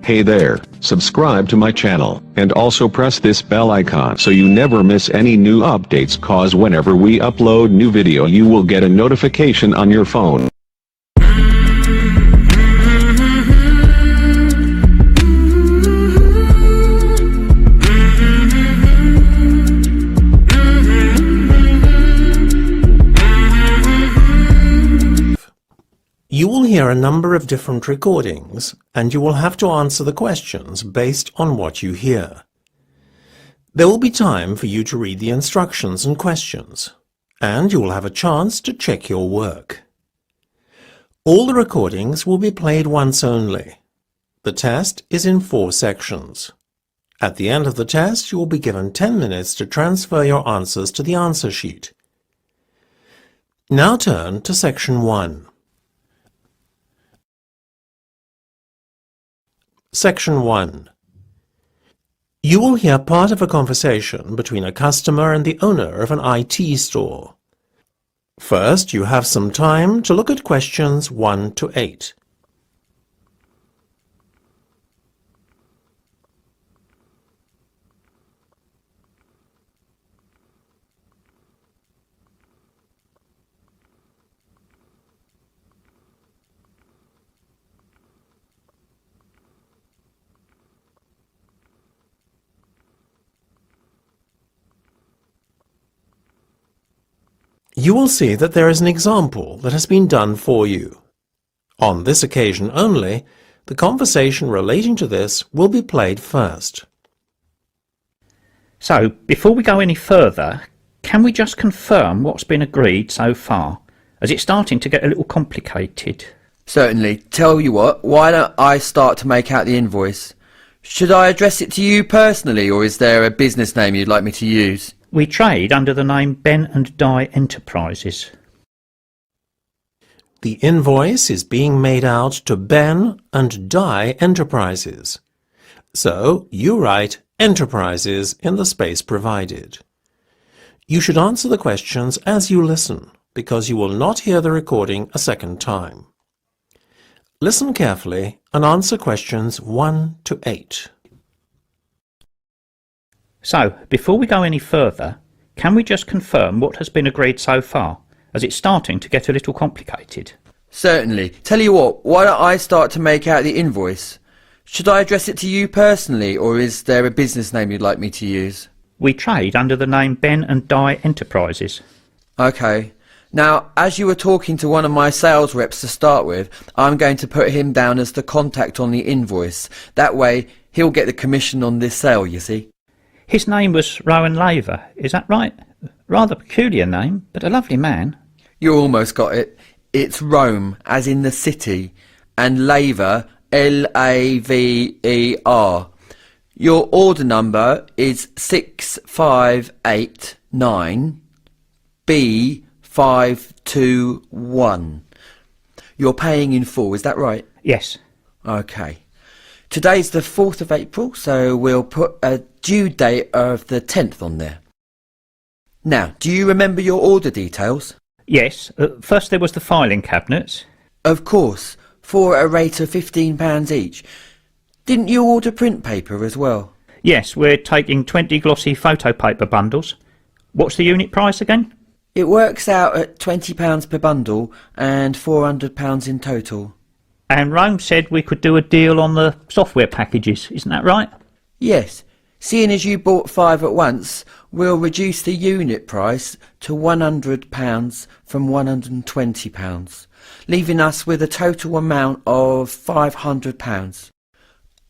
Hey there, subscribe to my channel, and also press this bell icon so you never miss any new updates, cause whenever we upload new video you will get a notification on your phone. You will hear a number of different recordings, and you will have to answer the questions based on what you hear. There will be time for you to read the instructions and questions, and you will have a chance to check your work. All the recordings will be played once only. The test is in 4 sections. At the end of the test, you will be given 10 minutes to transfer your answers to the answer sheet. Now turn to Section 1. Section 1. You will hear part of a conversation between a customer and the owner of an IT store. First, you have some time to look at questions 1 to 8. You will see that there is an example that has been done for you. On this occasion only, the conversation relating to this will be played first. So, before we go any further, can we just confirm what's been agreed so far, as it's starting to get a little complicated? Certainly. Tell you what, why don't I start to make out the invoice? Should I address it to you personally, or is there a business name you'd like me to use? We trade under the name Ben and Di Enterprises. The invoice is being made out to Ben and Di Enterprises. So you write Enterprises in the space provided. You should answer the questions as you listen, because you will not hear the recording a second time. Listen carefully and answer questions 1 to 8. So, before we go any further, can we just confirm what has been agreed so far, as it's starting to get a little complicated? Certainly. Tell you what, why don't I start to make out the invoice? Should I address it to you personally, or is there a business name you'd like me to use? We trade under the name Ben and Di Enterprises. Okay. Now, as you were talking to one of my sales reps to start with, I'm going to put him down as the contact on the invoice. That way, he'll get the commission on this sale, you see. His name was Rowan Laver, is that right? Rather peculiar name, but a lovely man. You almost got it. It's Rome, as in the city, and Laver, L-A-V-E-R. Your order number is 6589B521. You're paying in full, is that right? Yes. Okay. Today's the 4th of April, so we'll put a due date of the 10th on there. Now, do you remember your order details? Yes. First there was the filing cabinets. Of course, for a rate of £15 each. Didn't you order print paper as well? Yes, we're taking 20 glossy photo paper bundles. What's the unit price again? It works out at £20 per bundle and £400 in total. And Rome said we could do a deal on the software packages, isn't that right? Yes. Seeing as you bought 5 at once, we'll reduce the unit price to £100 from £120, leaving us with a total amount of £500.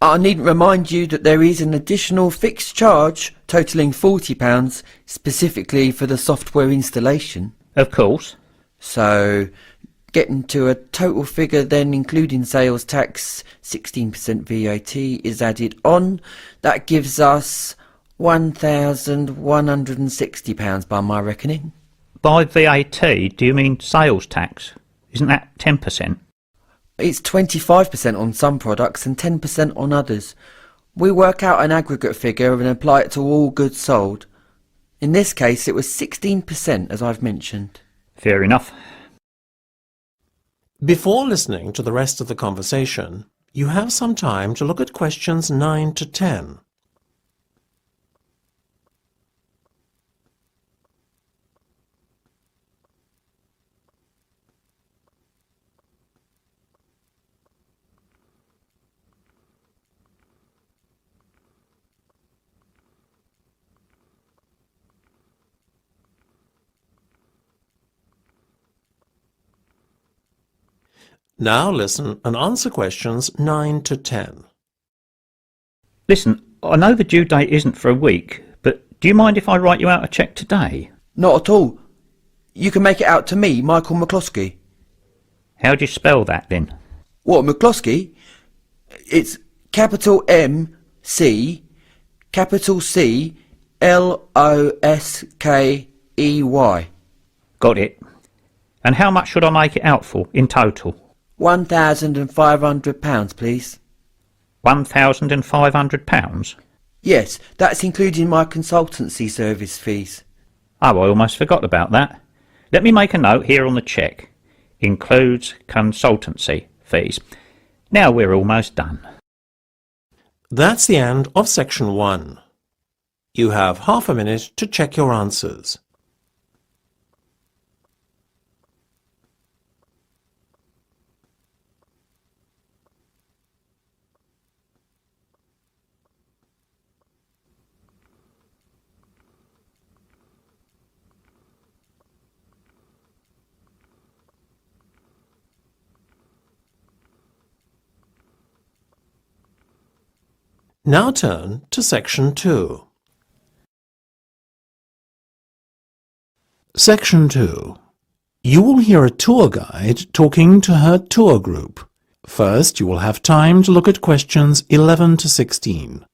I needn't remind you that there is an additional fixed charge totalling £40 specifically for the software installation. Of course. So, getting to a total figure then including sales tax, 16% VAT is added on. That gives us £1,160 by my reckoning. By VAT, do you mean sales tax? Isn't that 10%? It's 25% on some products and 10% on others. We work out an aggregate figure and apply it to all goods sold. In this case it was 16%, as I've mentioned. Fair enough. Before listening to the rest of the conversation, you have some time to look at questions 9 to 10. Now listen and answer questions 9 to 10. Listen, I know the due date isn't for a week, but do you mind if I write you out a cheque today? Not at all. You can make it out to me, Michael McCloskey. How do you spell that then? What, McCloskey? It's capital M C, capital C, Loskey. Got it. And how much should I make it out for in total? £1,500, please. £1,500? Yes, that's including my consultancy service fees. Oh, I almost forgot about that. Let me make a note here on the cheque. Includes consultancy fees. Now we're almost done. That's the end of section 1. You have half a minute to check your answers. Now turn to section 2. Section 2. You will hear a tour guide talking to her tour group. First, you will have time to look at questions 11 to 16.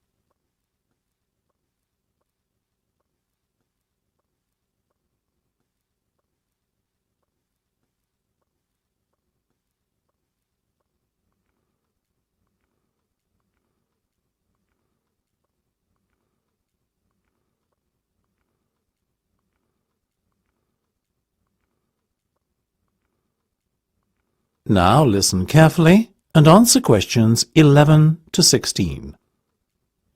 Now listen carefully and answer questions 11 to 16.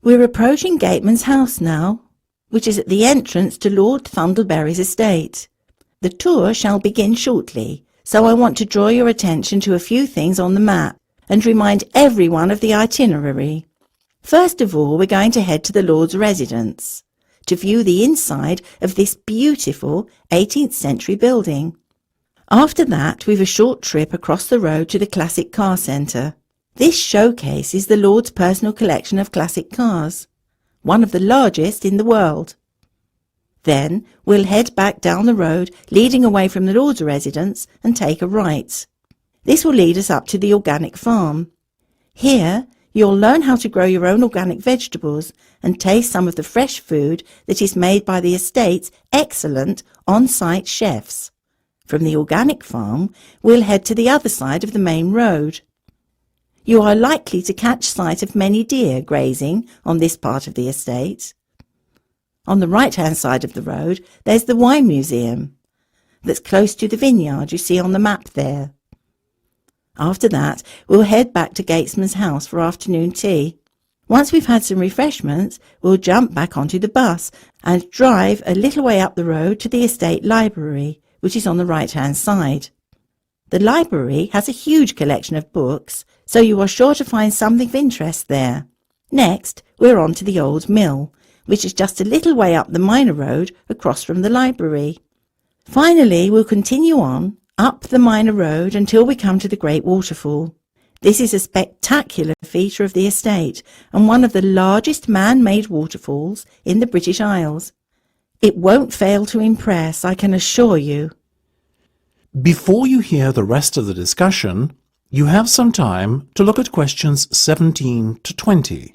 We're approaching Gateman's house now, which is at the entrance to Lord Thundleberry's estate. The tour shall begin shortly, so I want to draw your attention to a few things on the map and remind everyone of the itinerary. First of all, we're going to head to the Lord's residence to view the inside of this beautiful 18th century building. After that, we've a short trip across the road to the Classic Car Centre. This showcases the Lord's personal collection of classic cars, one of the largest in the world. Then we'll head back down the road leading away from the Lord's residence and take a right. This will lead us up to the organic farm. Here you'll learn how to grow your own organic vegetables and taste some of the fresh food that is made by the estate's excellent on-site chefs. From the organic farm, we'll head to the other side of the main road. You are likely to catch sight of many deer grazing on this part of the estate. On the right-hand side of the road, there's the wine museum that's close to the vineyard you see on the map there. After that, we'll head back to Gatesman's house for afternoon tea. Once we've had some refreshments, we'll jump back onto the bus and drive a little way up the road to the estate library, which is on the right-hand side. The library has a huge collection of books, so you are sure to find something of interest there. Next, we're on to the old mill, which is just a little way up the minor road across from the library. Finally, we'll continue on up the minor road until we come to the Great Waterfall. This is a spectacular feature of the estate and one of the largest man-made waterfalls in the British Isles. It won't fail to impress, I can assure you. Before you hear the rest of the discussion, you have some time to look at questions 17 to 20.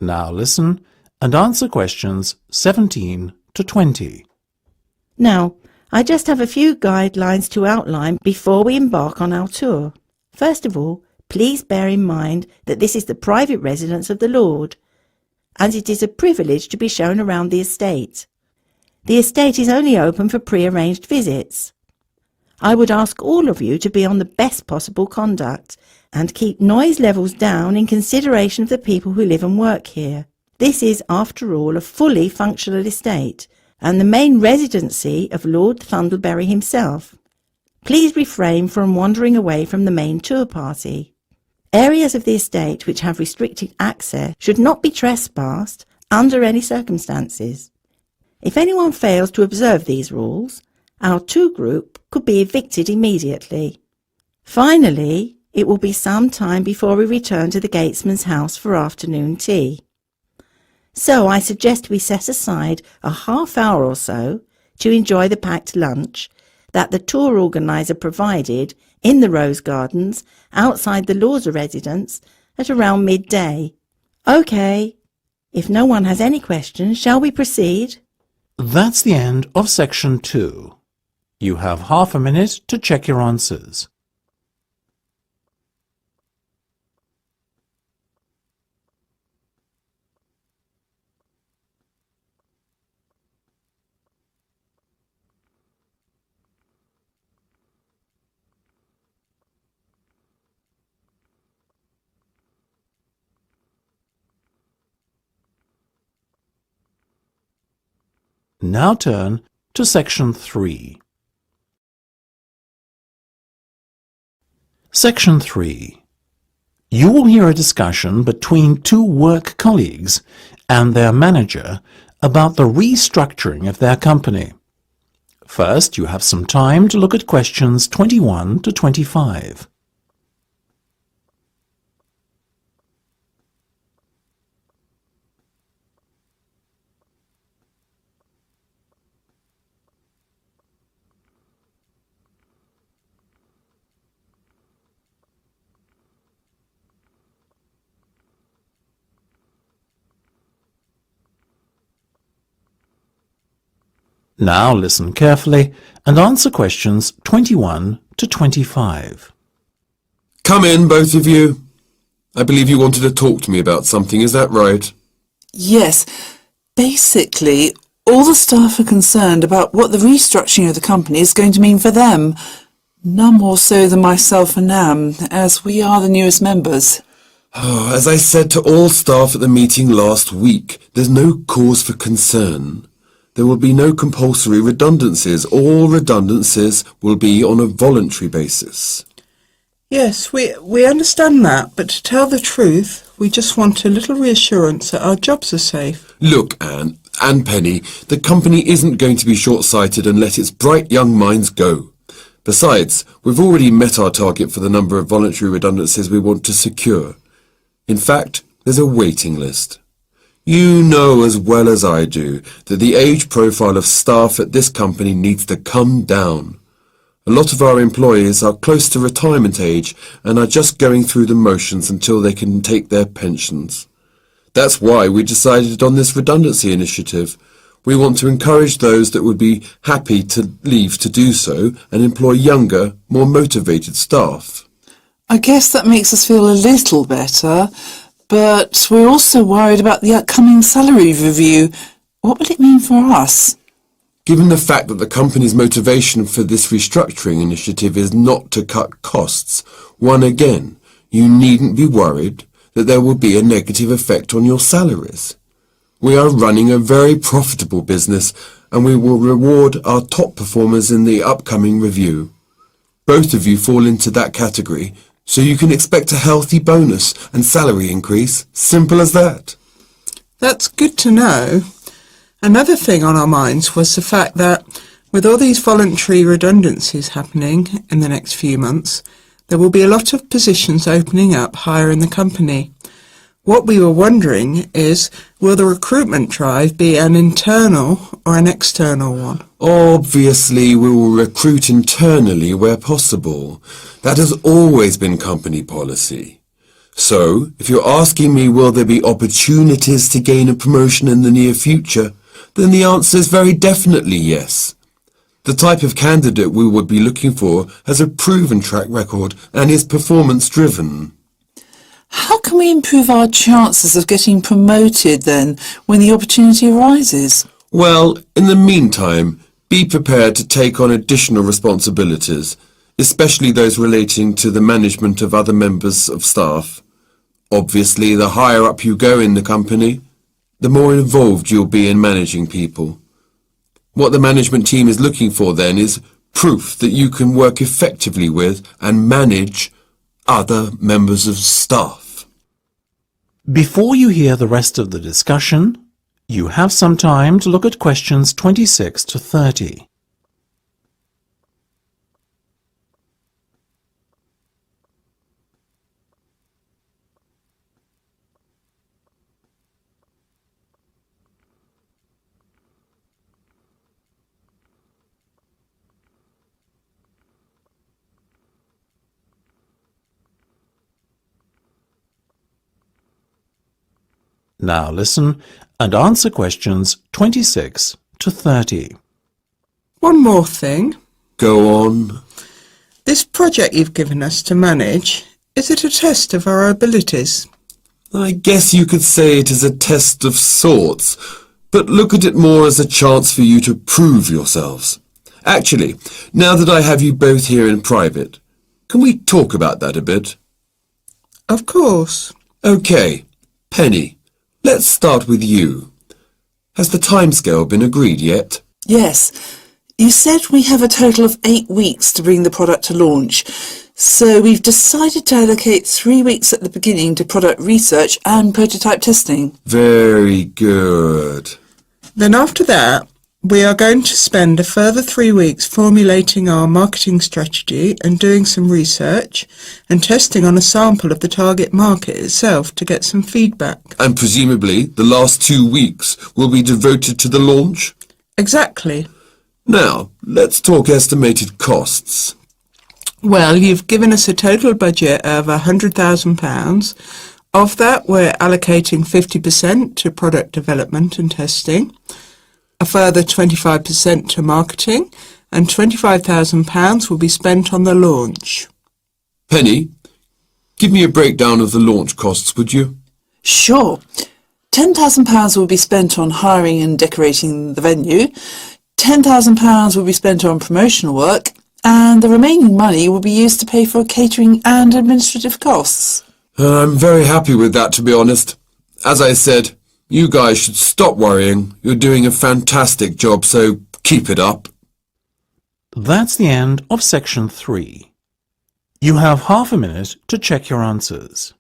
Now listen and answer questions 17 to 20. Now, I just have a few guidelines to outline before we embark on our tour. First of all, please bear in mind that this is the private residence of the Lord, and it is a privilege to be shown around the estate. The estate is only open for pre-arranged visits. I would ask all of you to be on the best possible conduct and keep noise levels down in consideration of the people who live and work here. This is, after all, a fully functional estate and the main residency of Lord Thundleberry himself. Please refrain from wandering away from the main tour party. Areas of the estate which have restricted access should not be trespassed under any circumstances. If anyone fails to observe these rules, our tour group could be evicted immediately. Finally, it will be some time before we return to the gatesman's house for afternoon tea. So I suggest we set aside a half hour or so to enjoy the packed lunch that the tour organiser provided in the Rose Gardens outside the Law's residence at around midday. OK, if no one has any questions, shall we proceed? That's the end of section 2. You have half a minute to check your answers. Now turn to section 3. Section 3. You will hear a discussion between two work colleagues and their manager about the restructuring of their company. First, you have some time to look at questions 21 to 25. Now listen carefully and answer questions 21 to 25. Come in, both of you. I believe you wanted to talk to me about something, is that right? Yes. Basically, all the staff are concerned about what the restructuring of the company is going to mean for them. None more so than myself and Nam, as we are the newest members. As I said to all staff at the meeting last week, there's no cause for concern. There will be no compulsory redundancies. All redundancies will be on a voluntary basis. Yes, we understand that, but to tell the truth, we just want a little reassurance that our jobs are safe. Look, Anne and Penny, the company isn't going to be short-sighted and let its bright young minds go. Besides, we've already met our target for the number of voluntary redundancies we want to secure. In fact, there's a waiting list. You know as well as I do that the age profile of staff at this company needs to come down. A lot of our employees are close to retirement age and are just going through the motions until they can take their pensions. That's why we decided on this redundancy initiative. We want to encourage those that would be happy to leave to do so and employ younger, more motivated staff. I guess that makes us feel a little better, but we're also worried about the upcoming salary review. What will it mean for us? Given the fact that the company's motivation for this restructuring initiative is not to cut costs, again, you needn't be worried that there will be a negative effect on your salaries. We are running a very profitable business and we will reward our top performers in the upcoming review. Both of you fall into that category, so you can expect a healthy bonus and salary increase. Simple as that. That's good to know. Another thing on our minds was the fact that with all these voluntary redundancies happening in the next few months, there will be a lot of positions opening up higher in the company. What we were wondering is, will the recruitment drive be an internal or an external one? Obviously, we will recruit internally where possible. That has always been company policy. So, if you're asking me will there be opportunities to gain a promotion in the near future, then the answer is very definitely yes. The type of candidate we would be looking for has a proven track record and is performance-driven. How can we improve our chances of getting promoted then when the opportunity arises? Well, in the meantime, be prepared to take on additional responsibilities, especially those relating to the management of other members of staff. Obviously, the higher up you go in the company, the more involved you'll be in managing people. What the management team is looking for then is proof that you can work effectively with and manage other members of staff. Before you hear the rest of the discussion, you have some time to look at questions 26 to 30. Now listen and answer questions 26 to 30. One more thing. Go on. This project you've given us to manage, is it a test of our abilities? I guess you could say it is a test of sorts, but look at it more as a chance for you to prove yourselves. Actually, now that I have you both here in private, can we talk about that a bit? Of course. Okay, Penny, let's start with you. Has the timescale been agreed yet? Yes. You said we have a total of 8 weeks to bring the product to launch. So we've decided to allocate 3 weeks at the beginning to product research and prototype testing. Very good. Then after that, we are going to spend a further 3 weeks formulating our marketing strategy and doing some research and testing on a sample of the target market itself to get some feedback. And presumably the last 2 weeks will be devoted to the launch? Exactly. Now, let's talk estimated costs. Well, you've given us a total budget of £100,000. Of that, we're allocating 50% to product development and testing, a further 25% to marketing, and £25,000 will be spent on the launch. Penny, give me a breakdown of the launch costs, would you? Sure. £10,000 will be spent on hiring and decorating the venue, £10,000 will be spent on promotional work, and the remaining money will be used to pay for catering and administrative costs. I'm very happy with that, to be honest. As I said, you guys should stop worrying. You're doing a fantastic job, so keep it up. That's the end of section 3. You have half a minute to check your answers.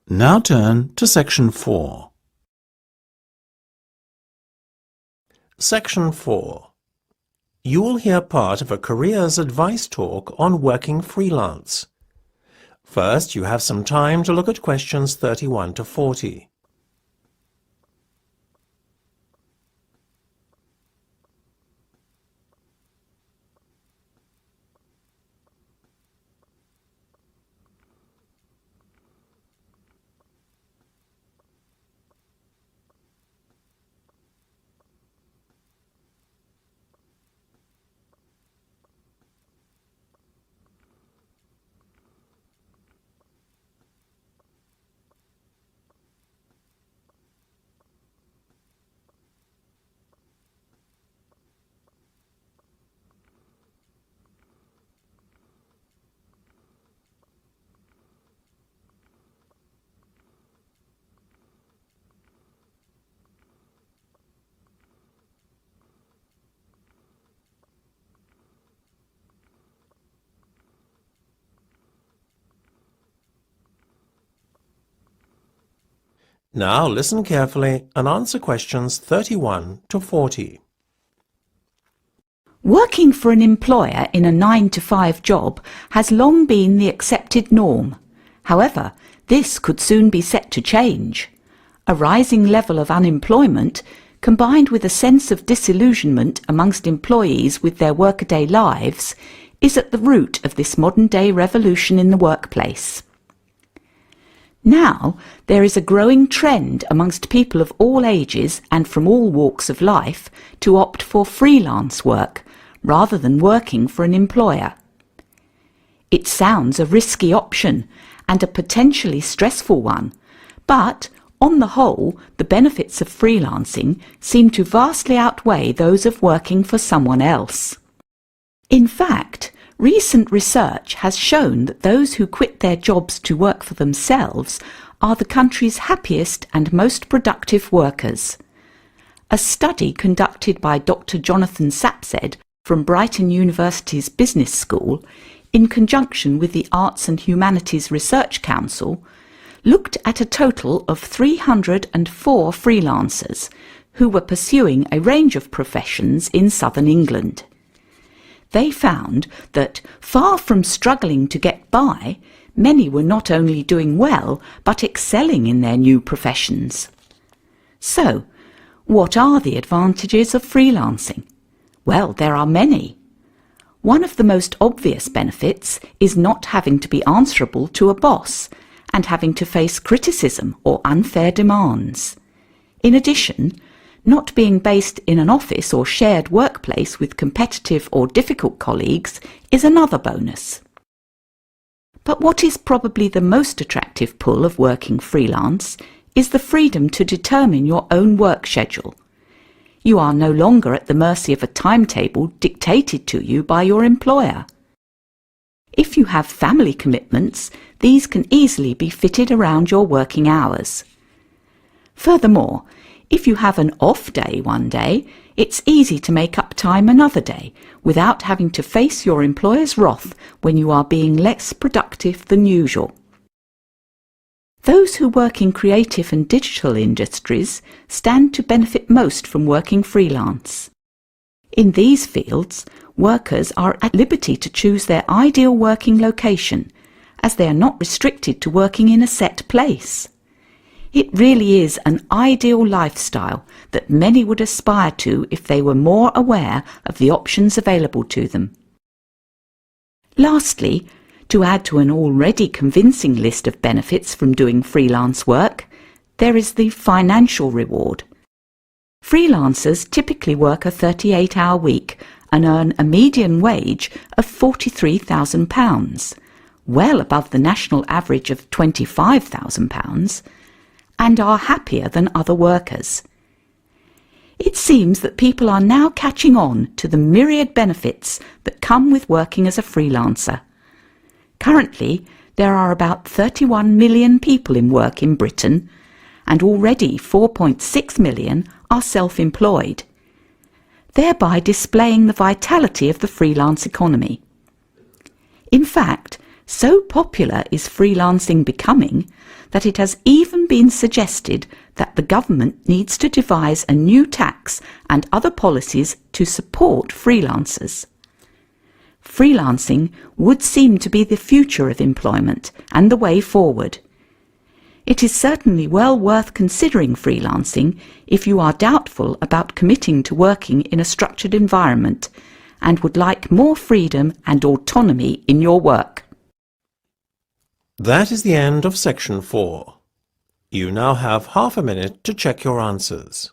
Now turn to section 4. Section 4. You will hear part of a careers advice talk on working freelance. First, you have some time to look at questions 31 to 40. Now listen carefully and answer questions 31 to 40. Working for an employer in a 9-to-5 job has long been the accepted norm. However, this could soon be set to change. A rising level of unemployment, combined with a sense of disillusionment amongst employees with their workaday lives, is at the root of this modern-day revolution in the workplace. Now, there is a growing trend amongst people of all ages and from all walks of life to opt for freelance work rather than working for an employer. It sounds a risky option and a potentially stressful one, but on the whole, the benefits of freelancing seem to vastly outweigh those of working for someone else. In fact, recent research has shown that those who quit their jobs to work for themselves are the country's happiest and most productive workers. A study conducted by Dr. Jonathan Sapsed from Brighton University's Business School, in conjunction with the Arts and Humanities Research Council, looked at a total of 304 freelancers who were pursuing a range of professions in southern England. They found that, far from struggling to get by, many were not only doing well, but excelling in their new professions. So, what are the advantages of freelancing? Well, there are many. One of the most obvious benefits is not having to be answerable to a boss and having to face criticism or unfair demands. In addition, not being based in an office or shared workplace with competitive or difficult colleagues is another bonus. But what is probably the most attractive pull of working freelance is the freedom to determine your own work schedule. You are no longer at the mercy of a timetable dictated to you by your employer. If you have family commitments, these can easily be fitted around your working hours. Furthermore, if you have an off day one day, it's easy to make up time another day without having to face your employer's wrath when you are being less productive than usual. Those who work in creative and digital industries stand to benefit most from working freelance. In these fields, workers are at liberty to choose their ideal working location, as they are not restricted to working in a set place. It really is an ideal lifestyle that many would aspire to if they were more aware of the options available to them. Lastly, to add to an already convincing list of benefits from doing freelance work, there is the financial reward. Freelancers typically work a 38-hour week and earn a median wage of £43,000, well above the national average of £25,000, and are happier than other workers. It seems that people are now catching on to the myriad benefits that come with working as a freelancer. Currently, there are about 31 million people in work in Britain, and already 4.6 million are self-employed, thereby displaying the vitality of the freelance economy. In fact, so popular is freelancing becoming that it has even been suggested that the government needs to devise a new tax and other policies to support freelancers. Freelancing would seem to be the future of employment and the way forward. It is certainly well worth considering freelancing if you are doubtful about committing to working in a structured environment and would like more freedom and autonomy in your work. That is the end of section 4. You now have half a minute to check your answers.